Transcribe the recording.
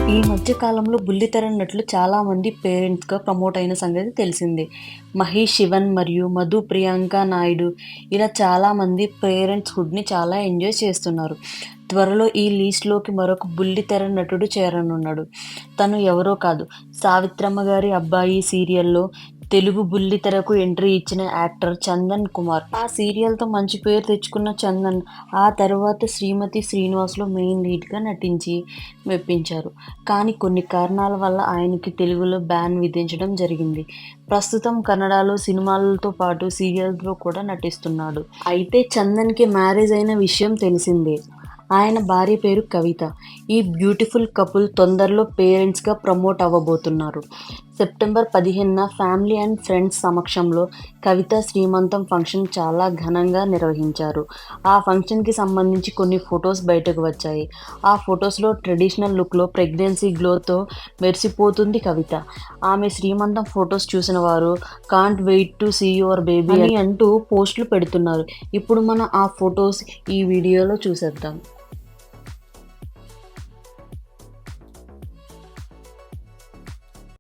ఈ మధ్య కాలంలో బుల్లితెర నటులు చాలామంది పేరెంట్స్‌గా ప్రమోట్ అయిన సంగతి తెలిసిందే. మహేష్ శివన్ మరియు మధు ప్రియాంక నాయుడు ఇలా చాలామంది పేరెంట్స్‌హుడ్‌ని చాలా ఎంజాయ్ చేస్తున్నారు. త్వరలో ఈ లిస్ట్‌లోకి మరొక బుల్లితెర నటుడు చేరనున్నాడు. తను ఎవరో కాదు, సావిత్రమ్మ గారి అబ్బాయి సీరియల్‌లో తెలుగు బుల్లితెరకు ఎంట్రీ ఇచ్చిన యాక్టర్ చందన్ కుమార్. ఆ సీరియల్‌తో మంచి పేరు తెచ్చుకున్న చందన్ ఆ తరువాత శ్రీమతి శ్రీనివాస్‌లో మెయిన్ లీడ్‌గా నటించి మెప్పించారు. కానీ కొన్ని కారణాల వల్ల ఆయనకి తెలుగులో బ్యాన్ విధించడం జరిగింది. ప్రస్తుతం కన్నడలో సినిమాలతో పాటు సీరియల్స్‌లో కూడా నటిస్తున్నాడు. అయితే చందన్‌కి మ్యారేజ్ అయిన విషయం తెలిసిందే. ఆయన భార్య పేరు కవిత. ఈ బ్యూటిఫుల్ కపుల్ తొందరలో పేరెంట్స్‌గా ప్రమోట్ అవ్వబోతున్నారు. సెప్టెంబర్ 15న ఫ్యామిలీ అండ్ ఫ్రెండ్స్ సమక్షంలో కవిత శ్రీమంతం ఫంక్షన్ చాలా ఘనంగా నిర్వహించారు. ఆ ఫంక్షన్‌కి సంబంధించి కొన్ని ఫొటోస్ బయటకు వచ్చాయి. ఆ ఫొటోస్‌లో ట్రెడిషనల్ లుక్‌లో ప్రెగ్నెన్సీ గ్లోతో మెరిసిపోతుంది కవిత. ఆమె శ్రీమంతం ఫొటోస్ చూసిన వారు can't wait to see your baby అని అంటూ పోస్టులు పెడుతున్నారు. ఇప్పుడు మనం ఆ ఫొటోస్ ఈ వీడియోలో చూసేద్దాం.